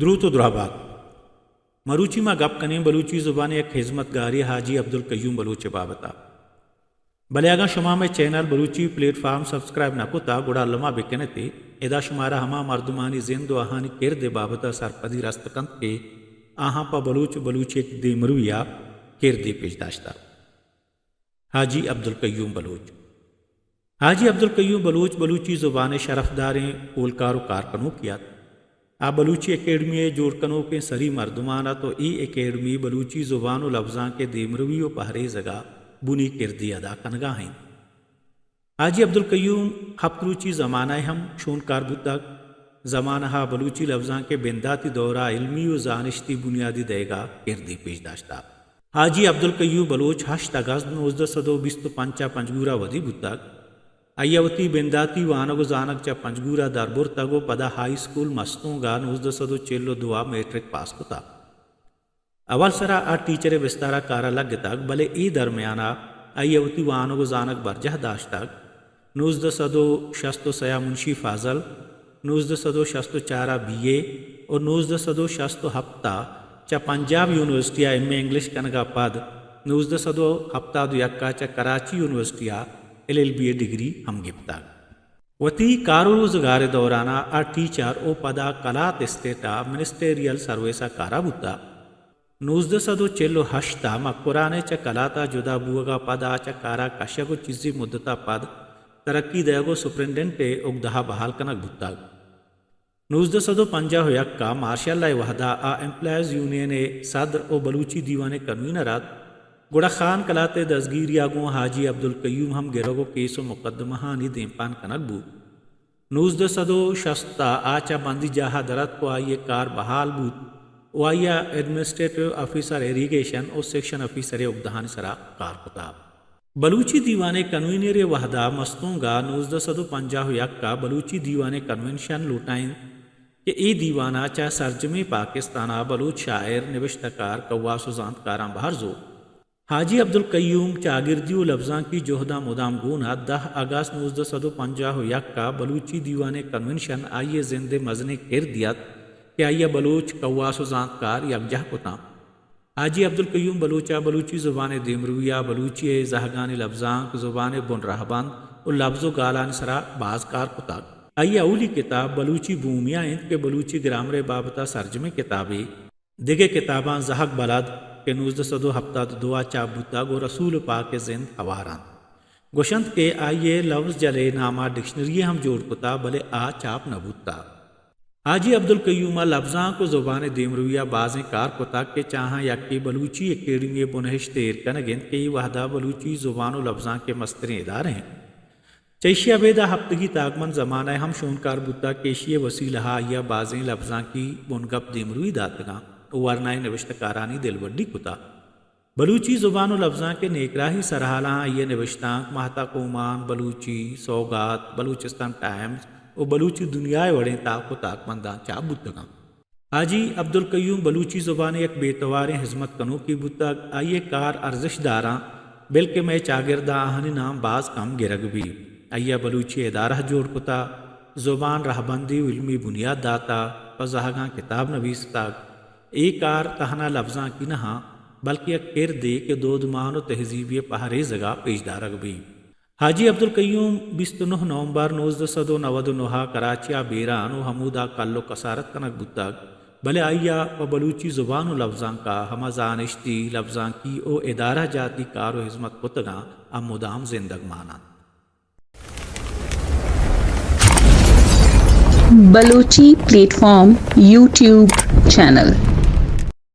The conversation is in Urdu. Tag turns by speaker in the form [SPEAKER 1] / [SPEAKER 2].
[SPEAKER 1] درود و درآباد مروچی ما گپ کنیں بلوچی زبان ایک خدمت گاری حاجی عبدالقیوم بلوچ بابتا بلے اگا شما میں channel Balochi plate form subscribe نہ کتا گڑا لما بکنتے ادا شمارا ہما مردمانی زند و آہانی کرد بابتا سرپدی رستکند کے آہاں پا بلوچ ایک دے مرویا کردی پیش داشتا حاجی عبدالقیوم بلوچ حاجی عبدالقیوم بلوچ بلوچی زبان شرفداریں اولکار و کارکنوں کیا آ بلوچی اکیڈمی جوڑ کنوں کے سری مردمانہ تو ای اکیڈمی بلوچی زبان و لفظاں کے دیمروی و پہرے زگا بنی کردی ادا کنگا ہیں حاجی عبدالقیوم ہفتروچی زمانہ ہم شون کاربتک زمانہ بلوچی لفظاں کے بنداتی دورہ علمی و زانشتی بنیادی دے گا کردی پیش داشتا حاجی عبدالقیوم بلوچ 8 اگست 1925 پنجگورہ ودی بتک ایوتی بنداتی وانگو زانک چا پنجگورہ دربور تگو پدا ہائی سکول مستوں گا 1942 میٹرک پاس کتا اول سرا آ ٹیچر بستارا کارا لگ تک بلے ای درمیانا ایوتی وانگو زانک برجہ داشتک 1963 منشی فاضل 1964 بی اے اور 1967 چا Punjab university M A English کنگا پد 1971 چا کراچی یونیورسٹی LLB ڈگری ہم گپتا وتی کارو روزگار دورانا آ ٹیچر او پدا کلات اسٹیٹا منسٹریل سرویسا کارا بوتا 1948 مکرانے چا کلاتا جدا بوگا پدا چا کارا کشگو چیزی مدتا پد ترقی دیگو سپرنٹنڈنٹ اگدہا بحال کنک بوتا 1951 مارشاء اللہ وحدہ آ امپلائیز یونین صدر او بلوچی دیوانے کنوینرات گڑا خان کلاتے دزگیر یاگوں حاجی عبدالقیوم ہم گروگو کیسو مقدمہ ہانی دیمپان کنک بو 1960 آچا بندی جاہا درد کو آئیے کار بحال بود او آئیا ایڈمنسٹریٹو آفیسر ایریگیشن او سیکشن آفیسر اگدہان سرا کار کتاب بلوچی دیوانے کنوینر وحدہ مستوں گا 1951 بلوچی دیوانے کنونشن لوٹائیں کہ ای دیوانہ چا سرجمی پاکستانہ بلوچ شاعر نوشتکار قواس و زانتکاراں بہرزو حاجی عبدالقیوم چاگردی و لفظاں کی جوہدہ مدام گونا 10 اگست 1951 بلوچی دیوانے کنونشن آئیے زند مزنے کر دیت کہ آئیے بلوچ قواس و زانتکار یکجہ کتا حاجی عبدالقیوم بلوچا بلوچی زبان دیمرویہ بلوچی زہگان لفظاں زبان بن رہبند و لفظ و گالان سرا باز کار کتا آئیے اولی کتاب بلوچی بومیاں انت کے بلوچی گرامر بابتا سرجمی کتابی دیگے کتاباں زہگ بلد کہ 1972 چاپ بوتا گو رسول پاک زند حواران گوشند کے آئیے لفظ جلے نامہ ڈکشنری ہم جوڑ کتا بلے آ چاپ نبوتا حاجی عبدالقیوم لفظاں کو زبان دیمرویہ بازیں کار کتا کہ چاہاں یکی بلوچی اکیڈمی بنہش تیر کنگند کے وحدہ بلوچی زبان و لفظاں کے مستریں ادارے ہیں چیشیا بیدہ ہفتگی تاگمن زمانہ ہم شونکار بوتا کیشی وسیلہ یا بازیں لفظاں کی بنگپ دیمروی داتگاں ورنائے نوشتکارانی دل وڈی کتا بلوچی زبان و لفظاں کے نیکراہی سرحالاں یہ نوشتاں مہتا کومان بلوچی سوگات بلوچستان ٹائمز اور بلوچی دنیا وڑیں تاک و تاکمندان چاپ بتگاں حاجی عبدالقیوم بلوچی زبان ایک بیتوار حزمت کنوں کی بتگ آئیے کار ارزش داراں بلکہ میں چاگردہ آہنی نام باز کم گرگ بھی آئیے بلوچی ادارہ جوڑ کتا زبان رہبندی و علمی بنیاد داتا پزہگاں کتاب نویس تک ایک کار تہنا لفظاں کی نہاں بلکہ ایک کردے کے دودمان و تہذیبی پہرے زگا پیش دارگ بھی حاجی عبدالقیوم 29 نومبر 1999 کراچیا بیران و حمودہ کلو کسارت کنک بتگ بلے آئیا و بلوچی زبان و لفظاں کا ہمہ زانشتی لفظاں کی او ادارہ جاتی کار و حزمت کتگاں اب مدام زندگ مانا
[SPEAKER 2] Balochi plate form YouTube channel